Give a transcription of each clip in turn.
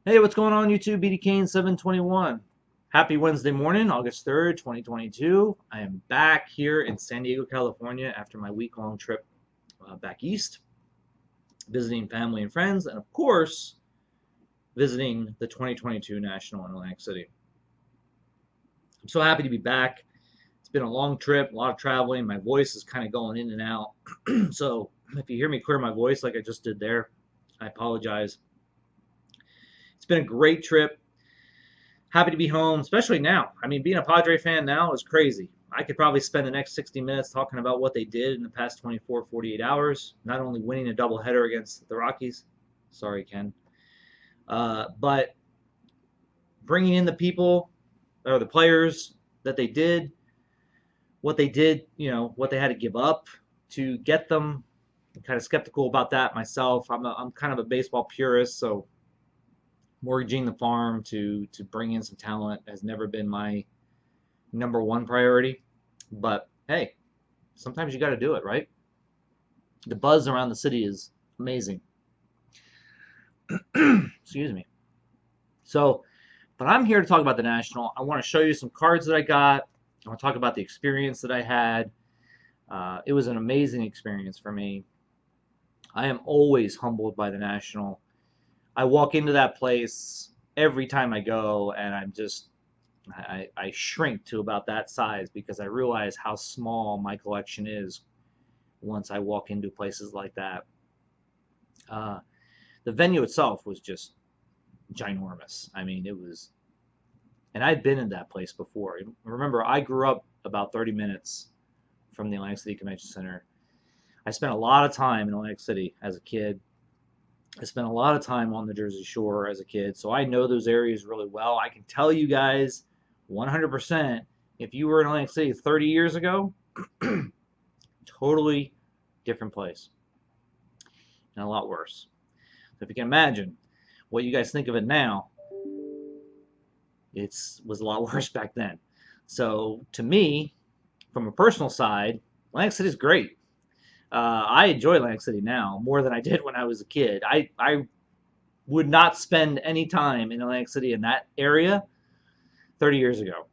Hey, what's going on YouTube? BD Kane 721. Happy Wednesday morning, August 3rd, 2022. I am back here in San Diego, California after my week-long trip back east, visiting family and friends, and of course, visiting the 2022 National in Atlantic City. I'm so happy to be back. It's been a long trip, a lot of traveling. My voice is kind of going in and out. So if you hear me clear my voice like I just did there, I apologize. It's been a great trip. Happy to be home, especially now. I mean, being a Padre fan now is crazy. I could probably spend the next 60 minutes talking about what they did in the past 24, 48 hours. Not only winning a doubleheader against the Rockies, sorry, Ken, but bringing in the people or the players that they did, what they did, what they had to give up to get them. I'm kind of skeptical about that myself. I'm kind of a baseball purist, so mortgaging the farm to bring in some talent has never been my number one priority. But hey, sometimes you got to do it, right? The buzz around the city is amazing. Excuse me. So, but I'm here to talk about the National. I want to show you some cards that I got. I want to talk about the experience that I had. It was an amazing experience for me. I am always humbled by the National. I walk into that place every time I go, and I shrink to about that size because I realize how small my collection is once I walk into places like that. Uh, the venue itself was just ginormous. I mean, it was, and I'd been in that place before. Remember, I grew up about 30 minutes from the Atlantic City Convention Center. I spent a lot of time in Atlantic City as a kid. I spent a lot of time on the Jersey Shore as a kid, so I know those areas really well. I can tell you guys 100% if you were in Atlantic City 30 years ago, totally different place and a lot worse. So if you can imagine what you guys think of it now, it was a lot worse back then. So to me, from a personal side, Atlantic City is great. I enjoy Atlantic City now more than I did when I was a kid. I would not spend any time in Atlantic City in that area 30 years ago.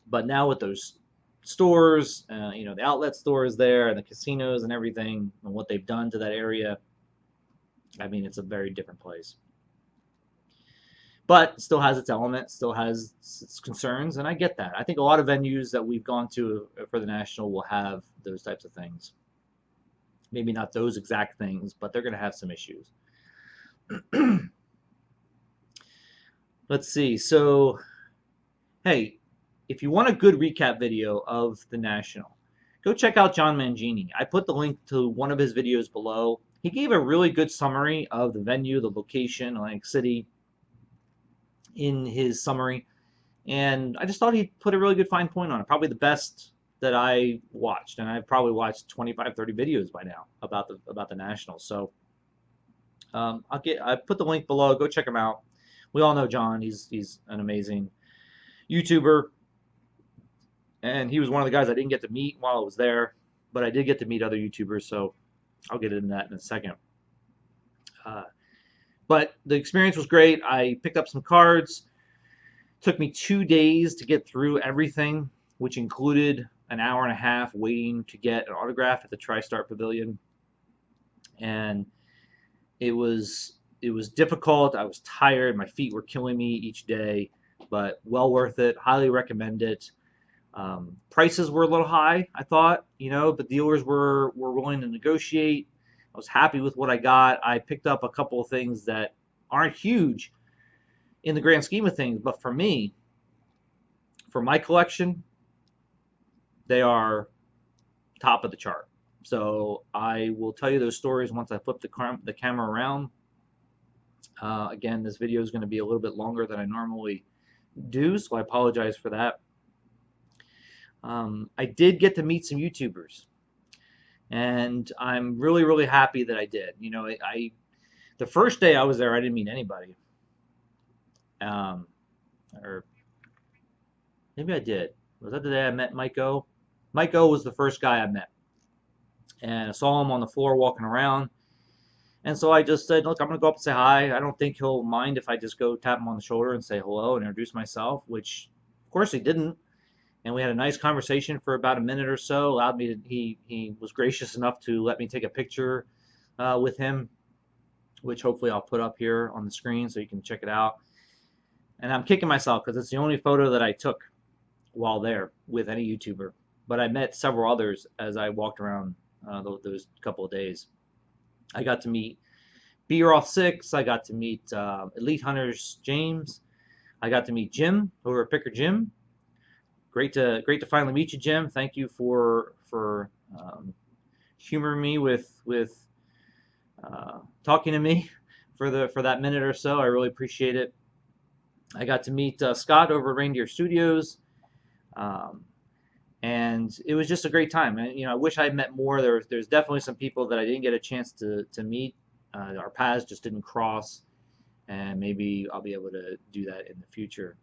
But now with those stores, the outlet stores there and the casinos and everything and what they've done to that area, I mean, it's a very different place. But still has its elements, still has its concerns, and I get that. I think a lot of venues that we've gone to for the National will have those types of things. Maybe not those exact things, but they're going to have some issues. Let's see. So, hey, if you want a good recap video of the National, go check out John Mangini. I put the link to one of his videos below. He gave a really good summary of the venue, the location, Atlantic City, in his summary. And I just thought he put a really good fine point on it. Probably the best that I watched. And I've probably watched 25, 30 videos by now about the Nationals. So I put the link below. Go check him out. We all know John. He's an amazing YouTuber. And he was one of the guys I didn't get to meet while I was there, but I did get to meet other YouTubers, so I'll get into that in a second. But the experience was great. I picked up some cards. Took me 2 days to get through everything, which included an hour and a half waiting to get an autograph at the TriStar Pavilion. And it was difficult. I was tired. My feet were killing me each day, but well worth it. Highly recommend it. Prices were a little high, I thought, but dealers were willing to negotiate. I was happy with what I got. I picked up a couple of things that aren't huge in the grand scheme of things, but for me, for my collection, they are top of the chart. So I will tell you those stories once I flip the camera around. Again, this video is going to be a little bit longer than I normally do, so I apologize for that. I did get to meet some YouTubers, and I'm really, really happy that I did. The first day I was there, I didn't meet anybody. Or maybe I did. Was that the day I met Mike O? Mike O was the first guy I met. And I saw him on the floor walking around. And so I just said, look, I'm going to go up and say hi. I don't think he'll mind if I just go tap him on the shoulder and say hello and introduce myself, which of course he didn't. And we had a nice conversation for about a minute or so. Allowed me to, he was gracious enough to let me take a picture with him, which hopefully I'll put up here on the screen so you can check it out. And I'm kicking myself because it's the only photo that I took while there with any YouTuber. But I met several others as I walked around those couple of days. I got to meet Beeroff6. I got to meet Elite Hunters James. I got to meet Jim over at Picker Jim. Great to finally meet you, Jim. Thank you for humoring me with talking to me for that minute or so. I really appreciate it. I got to meet Scott over at Reindeer Studios, and it was just a great time. And I wish I had met more. There's definitely some people that I didn't get a chance to meet. Our paths just didn't cross, and maybe I'll be able to do that in the future.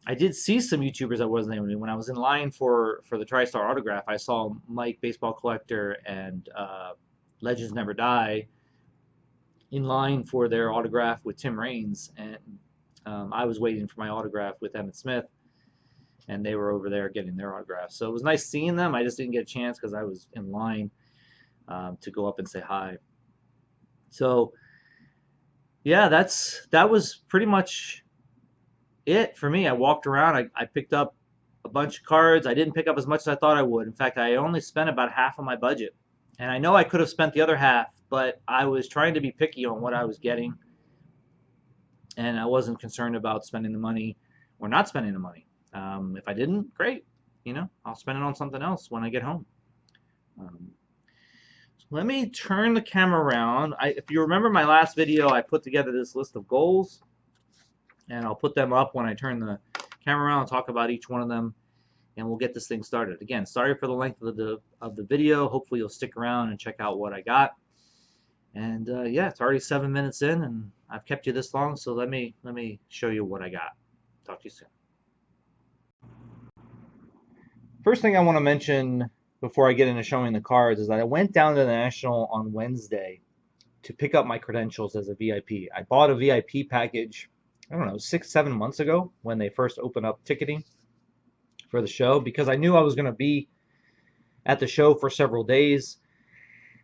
I did see some YouTubers I wasn't able to. When I was in line for the TriStar autograph, I saw Mike Baseball Collector and Legends Never Die in line for their autograph with Tim Raines, and I was waiting for my autograph with Emmett Smith, and they were over there getting their autograph. So it was nice seeing them. I just didn't get a chance because I was in line to go up and say hi. So yeah, that was pretty much it for me. I walked around. I picked up a bunch of cards. I didn't pick up as much as I thought I would. In fact, I only spent about half of my budget. And I know I could have spent the other half, but I was trying to be picky on what I was getting. And I wasn't concerned about spending the money or not spending the money. If I didn't, great. I'll spend it on something else when I get home. So let me turn the camera around. If you remember my last video, I put together this list of goals. And I'll put them up when I turn the camera around and talk about each one of them, and we'll get this thing started. Again, sorry for the length of the video. Hopefully you'll stick around and check out what I got. And yeah, it's already 7 minutes in, and I've kept you this long, so let me show you what I got. Talk to you soon. First thing I want to mention before I get into showing the cards is that I went down to the National on Wednesday to pick up my credentials as a VIP. I bought a VIP package, I don't know, 6-7 months ago when they first opened up ticketing for the show, because I knew I was going to be at the show for several days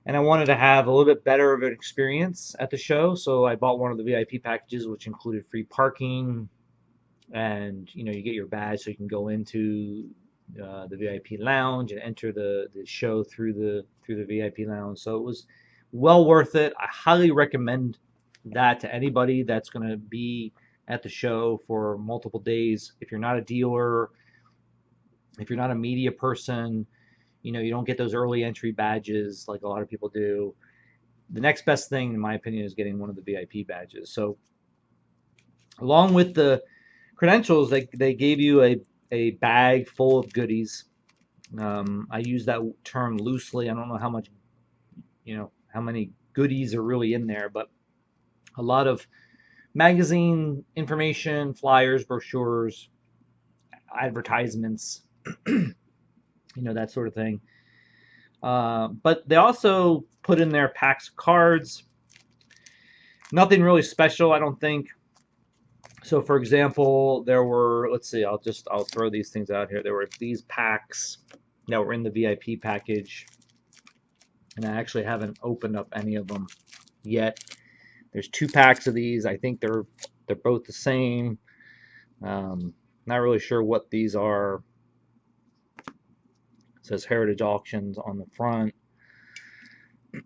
and I wanted to have a little bit better of an experience at the show. So I bought one of the VIP packages, which included free parking, and you get your badge so you can go into the VIP lounge and enter the show through the VIP lounge. So it was well worth it. I highly recommend that to anybody that's going to be at the show for multiple days. If you're not a dealer, if you're not a media person, you don't get those early entry badges like a lot of people do. The next best thing, in my opinion, is getting one of the VIP badges. So along with the credentials, they gave you a bag full of goodies. I use that term loosely. I don't know how much, how many goodies are really in there, but a lot of magazine information, flyers, brochures, advertisements, that sort of thing. But they also put in there packs of cards. Nothing really special, I don't think. So for example, there were, let's see, I'll throw these things out here. There were these packs that were in the VIP package, and I actually haven't opened up any of them yet. There's 2 packs of these. I think they're both the same. Not really sure what these are. It says Heritage Auctions on the front.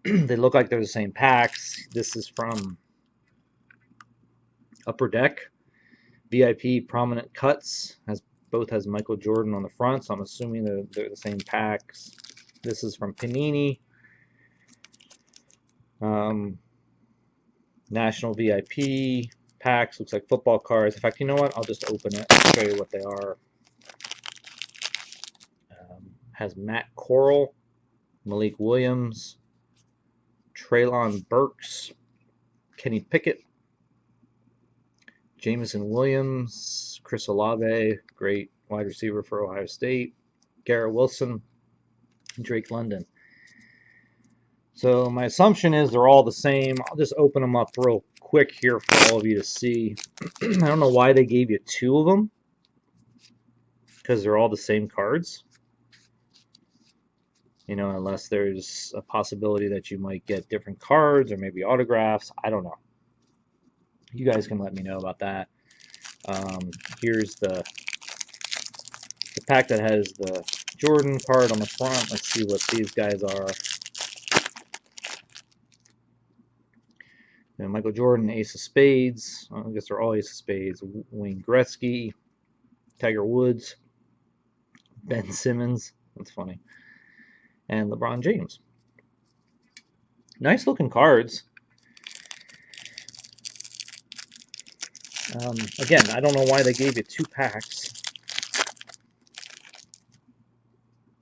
They look like they're the same packs. This is from Upper Deck. VIP Prominent Cuts both has Michael Jordan on the front, so I'm assuming they're the same packs. This is from Panini. National VIP packs, looks like football cards. In fact, you know what? I'll just open it and show you what they are. Has Matt Corral, Malik Williams, Treylon Burks, Kenny Pickett, Jameson Williams, Chris Olave, great wide receiver for Ohio State, Garrett Wilson, Drake London. So my assumption is they're all the same. I'll just open them up real quick here for all of you to see. I don't know why they gave you 2 of them, because they're all the same cards. You know, unless there's a possibility that you might get different cards or maybe autographs. I don't know. You guys can let me know about that. Here's the pack that has the Jordan card on the front. Let's see what these guys are. And Michael Jordan, Ace of Spades. I guess they're all Ace of Spades. Wayne Gretzky, Tiger Woods, Ben Simmons. That's funny. And LeBron James. Nice looking cards. Again, I don't know why they gave you 2 packs.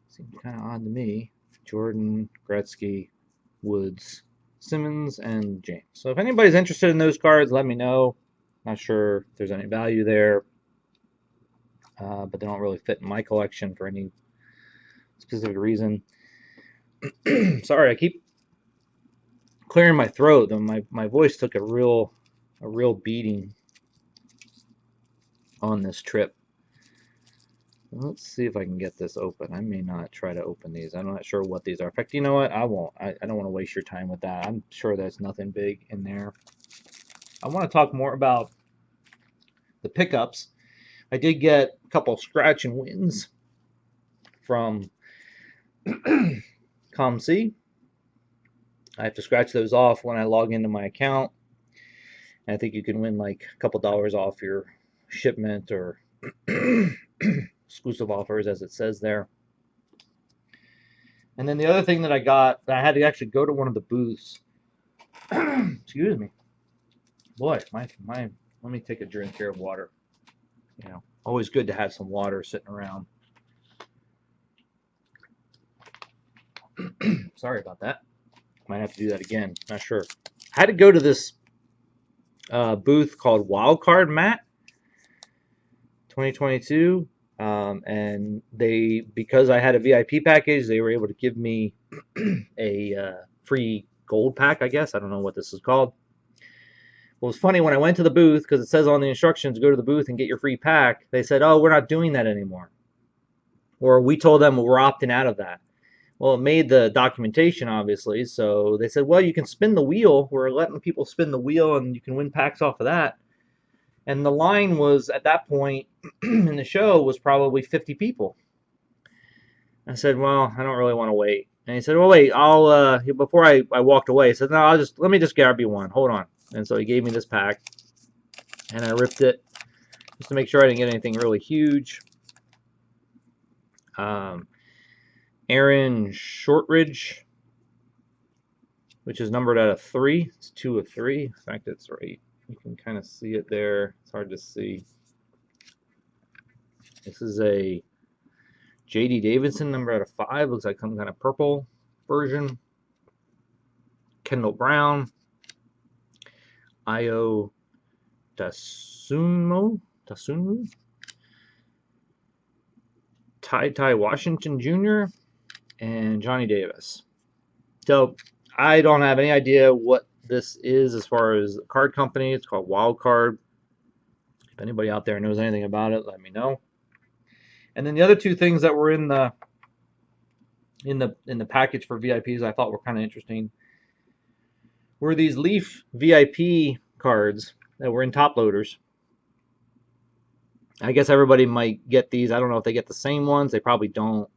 Seems kind of odd to me. Jordan, Gretzky, Woods, Simmons, and James. So if anybody's interested in those cards, let me know. Not sure if there's any value there, but they don't really fit in my collection for any specific reason. Sorry, I keep clearing my throat. My voice took a real beating on this trip. Let's see if I can get this open. I may not try to open these. I'm not sure what these are. In fact, you know what? I won't. I don't want to waste your time with that. I'm sure there's nothing big in there. I want to talk more about the pickups. I did get a couple scratch and wins from ComC. I have to scratch those off when I log into my account. And I think you can win like a couple dollars off your shipment or exclusive offers, as it says there. And then the other thing that I got, I had to actually go to one of the booths. Excuse me. Boy, let me take a drink here of water. You know, always good to have some water sitting around. Sorry about that. Might have to do that again. Not sure. I had to go to this booth called Wildcard Mat 2022. And because I had a VIP package, they were able to give me a free gold pack, I guess. I don't know what this is called. Well, it's funny, when I went to the booth, because it says on the instructions, go to the booth and get your free pack, they said, oh, we're not doing that anymore. Or we told them we're opting out of that. Well, it made the documentation, obviously, so they said, well, you can spin the wheel. We're letting people spin the wheel, and you can win packs off of that. And the line was, at that point in the show, was probably 50 people. I said, well, I don't really want to wait. And he said, well, wait, before I walked away, he said, no, let me just grab you one. Hold on. And so he gave me this pack, and I ripped it just to make sure I didn't get anything really huge. Aaron Shortridge, which is numbered out of 3. It's 2 of 3. In fact, it's right. You can kind of see it there. It's hard to see. This is a J.D. Davidson, number out of 5. Looks like some kind of purple version. Kendall Brown. Io Tasunmu. Ty Washington Jr. and Johnny Davis. So I don't have any idea what this is as far as the card company. It's called Wildcard. If anybody out there knows anything about it, let me know. And then the other 2 things that were in the package for VIPs I thought were kind of interesting were these Leaf VIP cards that were in top loaders. I guess everybody might get these. I don't know if they get the same ones. They probably don't.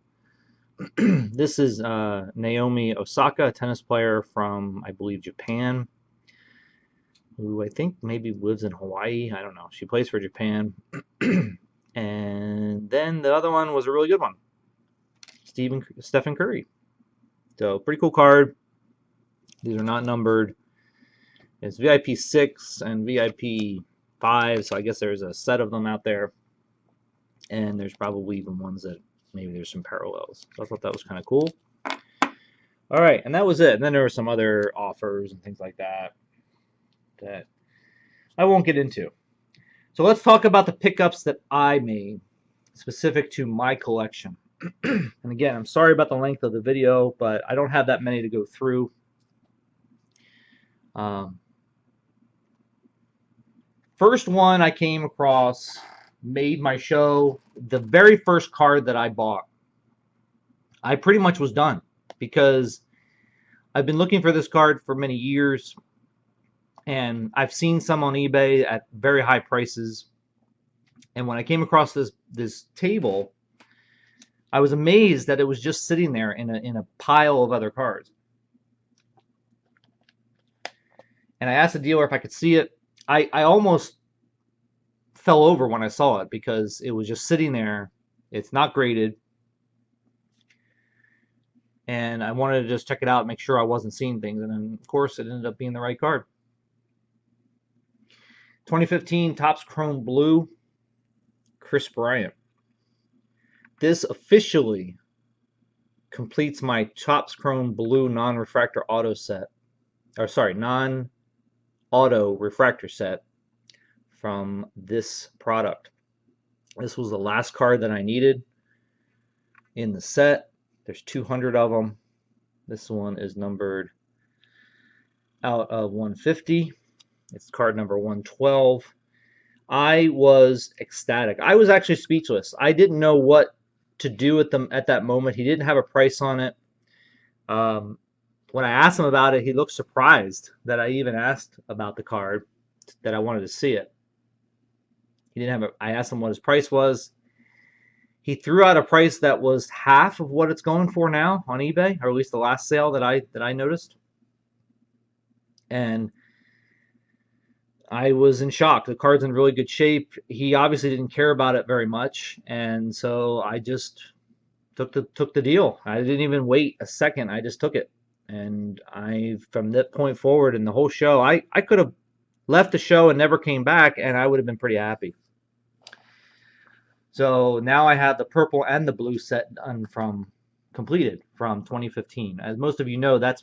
This is Naomi Osaka, a tennis player from, I believe, Japan, who I think maybe lives in Hawaii. I don't know. She plays for Japan. And then the other one was a really good one. Stephen Curry. So pretty cool card. These are not numbered. It's VIP 6 and VIP 5, so I guess there's a set of them out there. And there's probably even ones that maybe there's some parallels. So I thought that was kind of cool. All right, and that was it. And then there were some other offers and things like that that I won't get into. So let's talk about the pickups that I made specific to my collection. And again, I'm sorry about the length of the video, but I don't have that many to go through. Um, First one I came across made my show. The very first card that I bought, I pretty much was done because I've been looking for this card for many years, and I've seen some on eBay at very high prices. And when I came across this table, I was amazed that it was just sitting there in a pile of other cards. And I asked the dealer if I could see it. I almost fell over when I saw it because it was just sitting there. It's not graded. And I wanted to just check it out and make sure I wasn't seeing things. And then, of course, it ended up being the right card. 2015 Topps Chrome Blue, Chris Bryant. This officially completes my Topps Chrome Blue non-refractor auto set. Or sorry, non-auto refractor set from this product. This was the last card that I needed in the set. There's 200 of them. This one is numbered out of 150. It's card number 112. I was ecstatic. I was actually speechless. I didn't know what to do with them at that moment. He didn't have a price on it. When I asked him about it, he looked surprised that I even asked about the card, that I wanted to see it. He didn't have I asked him what his price was. He threw out a price that was half of what it's going for now on eBay, or at least the last sale that I noticed. And I was in shock. The card's in really good shape. He obviously didn't care about it very much, and so I just took the deal. I didn't even wait a second. I just took it. And from that point forward in the whole show, I could have left the show and never came back, and I would have been pretty happy. So now I have the purple and the blue set done completed from 2015. As most of you know, that's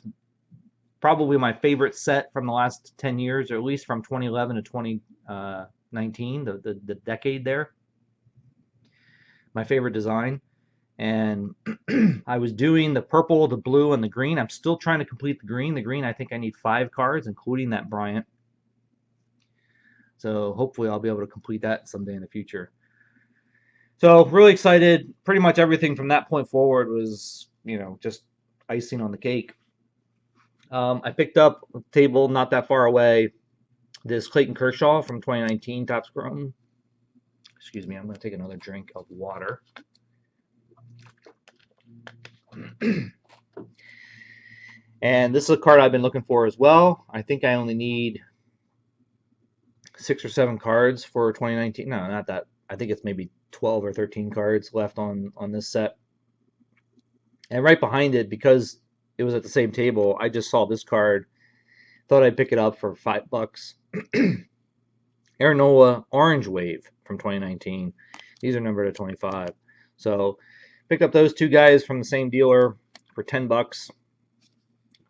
probably my favorite set from the last 10 years, or at least from 2011 to 2019, the decade there. My favorite design. And I was doing the purple, the blue, and the green. I'm still trying to complete the green. The green, I think I need 5 cards, including that Bryant. So hopefully I'll be able to complete that someday in the future. So really excited. Pretty much everything from that point forward was, just icing on the cake. I picked up a table not that far away, this Clayton Kershaw from 2019 Topps Chrome. Excuse me, I'm going to take another drink of water. And this is a card I've been looking for as well. I think I only need 6 or 7 cards for 2019. No, not that. I think it's maybe 12 or 13 cards left on this set. And right behind it, because it was at the same table, I just saw this card. Thought I'd pick it up for $5. Aaron Nola Orange Wave from 2019. These are numbered at 25. So picked up those 2 guys from the same dealer for $10.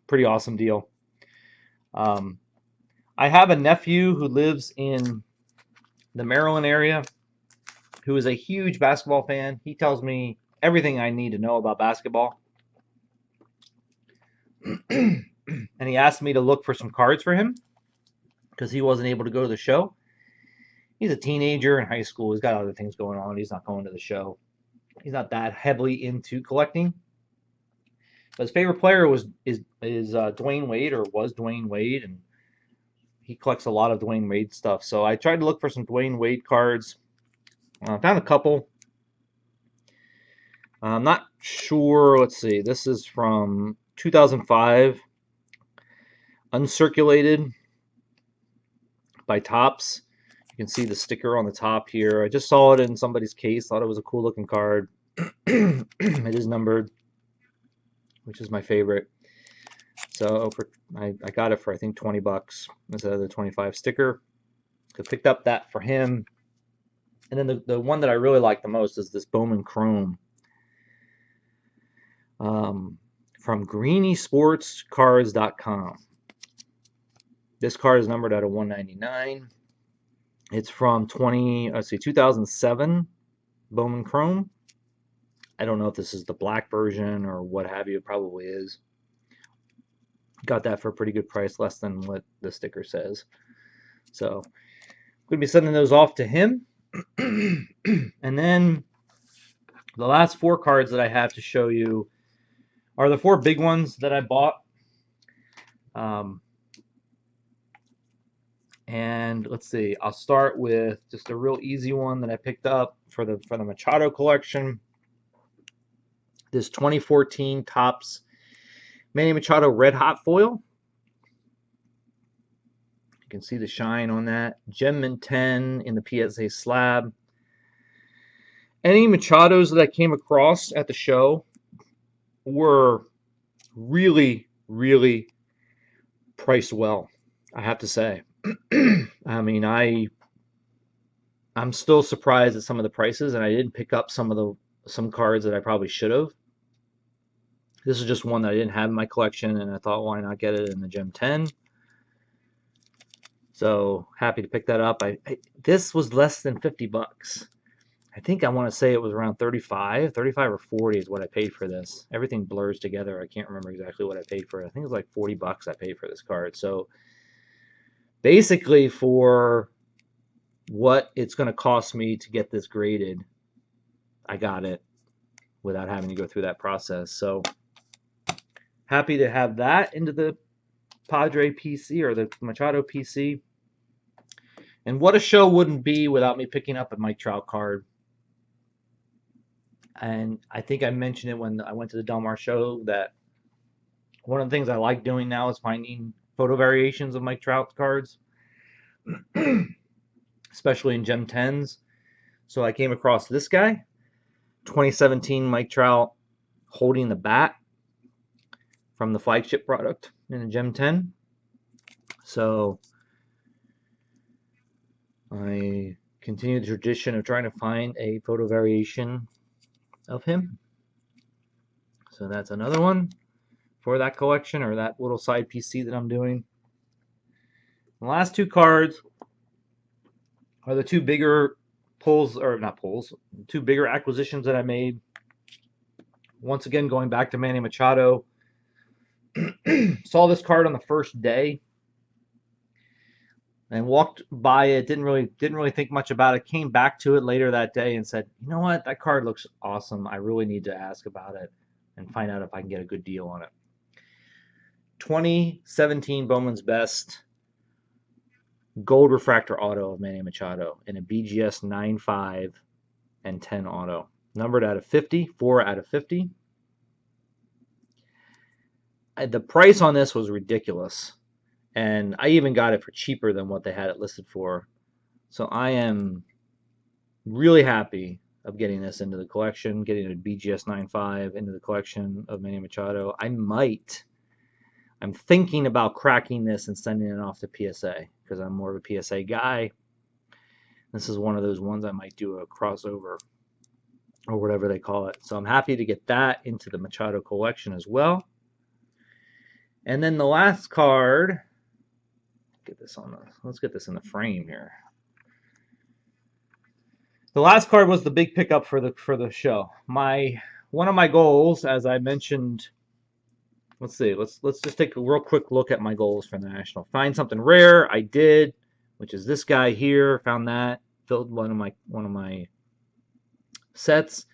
Pretty awesome deal. I have a nephew who lives in the Maryland area who is a huge basketball fan. He tells me everything I need to know about basketball. And he asked me to look for some cards for him because he wasn't able to go to the show. He's a teenager in high school. He's got other things going on. He's not going to the show. He's not that heavily into collecting. But his favorite player is Dwyane Wade, or was Dwyane Wade, and he collects a lot of Dwyane Wade stuff. So I tried to look for some Dwyane Wade cards. Found a couple. I'm not sure. Let's see. This is from 2005, uncirculated by Topps. You can see the sticker on the top here. I just saw it in somebody's case. Thought it was a cool looking card. It is numbered, which is my favorite. So I got it for, I think, $20 instead of the 25 sticker. I picked up that for him. And then the one that I really like the most is this Bowman Chrome from greeniesportscards.com. This card is numbered at a 199. It's from 2007 Bowman Chrome. I don't know if this is the black version or what have you. It probably is. Got that for a pretty good price, less than what the sticker says. So I'm going to be sending those off to him. And then the last 4 cards that I have to show you are the 4 big ones that I bought. And let's see, I'll start with just a real easy one that I picked up for the Machado collection. This 2014 Topps Manny Machado Red Hot foil. You can see the shine on that. Gem Mint 10 in the PSA slab. Any Machados that I came across at the show were really, really priced well, I have to say. I mean, I'm still surprised at some of the prices, and I didn't pick up some cards that I probably should have. This is just one that I didn't have in my collection, and I thought, why not get it in the Gem 10? So happy to pick that up. This was less than 50 bucks. I think I want to say it was around 35 or 40 is what I paid for this. Everything blurs together. I can't remember exactly what I paid for it. I think it was like 40 bucks I paid for this card. So basically, for what it's going to cost me to get this graded, I got it without having to go through that process. So happy to have that into the Padre PC, or the Machado PC. And what a show wouldn't be without me picking up a Mike Trout card. And I think I mentioned it when I went to the Del Mar show, that one of the things I like doing now is finding photo variations of Mike Trout cards, especially in Gem 10s. So I came across this guy, 2017 Mike Trout holding the bat from the flagship product in a Gem 10. So I continue the tradition of trying to find a photo variation of him. So that's another one for that collection, or that little side PC that I'm doing. The last 2 cards are the 2 bigger pulls, or not pulls, 2 bigger acquisitions that I made. Once again, going back to Manny Machado. Saw this card on the first day and walked by it. Didn't really think much about it. Came back to it later that day and said, you know what, that card looks awesome. I really need to ask about it and find out if I can get a good deal on it. 2017 Bowman's Best gold refractor auto of Manny Machado in a BGS 9.5 and 10 auto, numbered out of 50, 4 out of 50. The price on this was ridiculous, and I even got it for cheaper than what they had it listed for. So I am really happy of getting this into the collection, getting a BGS 9.5 into the collection of Manny Machado. I'm thinking about cracking this and sending it off to PSA, because I'm more of a PSA guy. This is one of those ones I might do a crossover, or whatever they call it. So I'm happy to get that into the Machado collection as well. And then the last card, let's get this in the frame here. The last card was the big pickup for the show. One of my goals, as I mentioned, let's just take a real quick look at my goals for the National. Find something rare. I did, which is this guy here. Found that, filled one of my sets.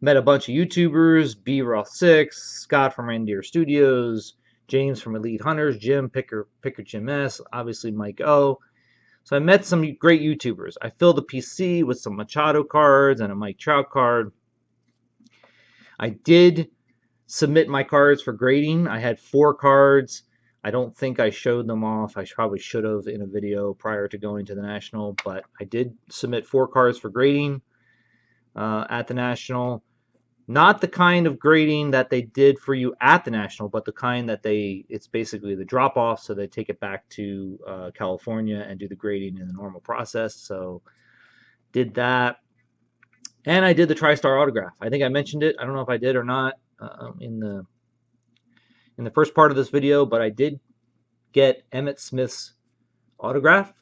Met a bunch of YouTubers: B Roth 6, Scott from Reindeer Studios, James from Elite Hunters, Jim Picker Jim S, obviously Mike O. So I met some great YouTubers. I filled the PC with some Machado cards and a Mike Trout card. I did submit my cards for grading. I had 4 cards. I don't think I showed them off. I probably should have in a video prior to going to the National, but I did submit 4 cards for grading at the National. Not the kind of grading that they did for you at the National, but the kind that it's basically the drop-off, so they take it back to California and do the grading in the normal process. So did that. And I did the TriStar autograph. I think I mentioned it. I don't know if I did or not in the first part of this video, but I did get Emmitt Smith's autograph.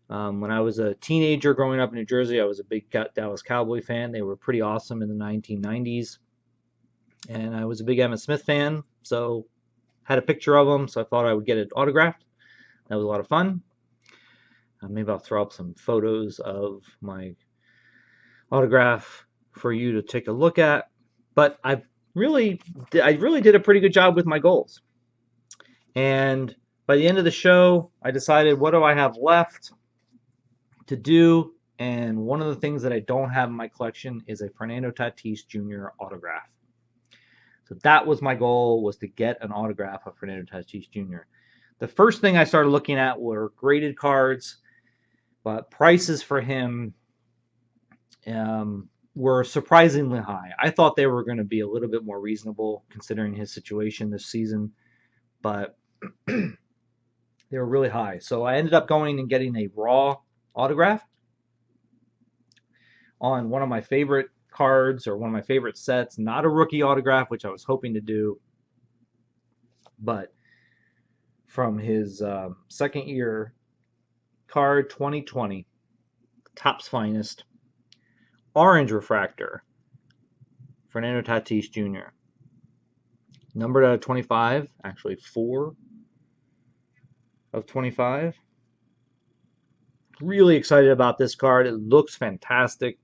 When I was a teenager growing up in New Jersey, I was a big Dallas Cowboy fan. They were pretty awesome in the 1990s. And I was a big Emmitt Smith fan, so had a picture of him, so I thought I would get it autographed. That was a lot of fun. Maybe I'll throw up some photos of my autograph for you to take a look at. But I really did a pretty good job with my goals. And by the end of the show, I decided, what do I have left to do? And one of the things that I don't have in my collection is a Fernando Tatis Jr. autograph. So that was my goal, was to get an autograph of Fernando Tatis Jr. The first thing I started looking at were graded cards, but prices for him were surprisingly high. I thought they were going to be a little bit more reasonable considering his situation this season, but they were really high. So I ended up going and getting a raw autograph on one of my favorite cards, or one of my favorite sets, not a rookie autograph, which I was hoping to do, but from his second year card, 2020, Topps Finest, orange refractor, Fernando Tatis Jr. Numbered out of 25, actually 4 of 25. Really excited about this card. It looks fantastic.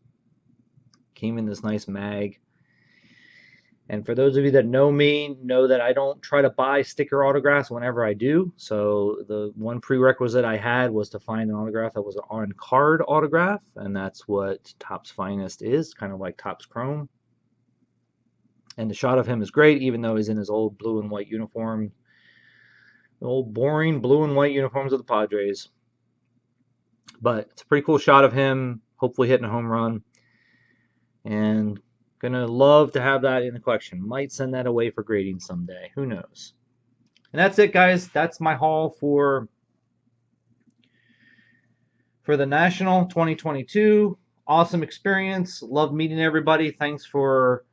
Came in this nice mag. And for those of you that know me, know that I don't try to buy sticker autographs whenever I do. So the one prerequisite I had was to find an autograph that was an on-card autograph, and that's what Topps Finest is, kind of like Topps Chrome. And the shot of him is great, even though he's in his old blue and white uniform. The old boring blue and white uniforms of the Padres. But it's a pretty cool shot of him, hopefully hitting a home run. And gonna love to have that in the collection. Might send that away for grading someday. Who knows? And that's it, guys. That's my haul for the National 2022. Awesome experience. Love meeting everybody. Thanks for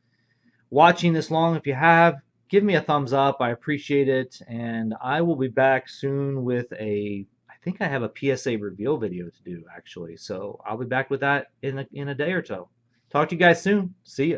watching this long. If you have, give me a thumbs up. I appreciate it. And I will be back soon with I think I have a PSA reveal video to do, actually. So I'll be back with that in a day or so. Talk to you guys soon. See ya.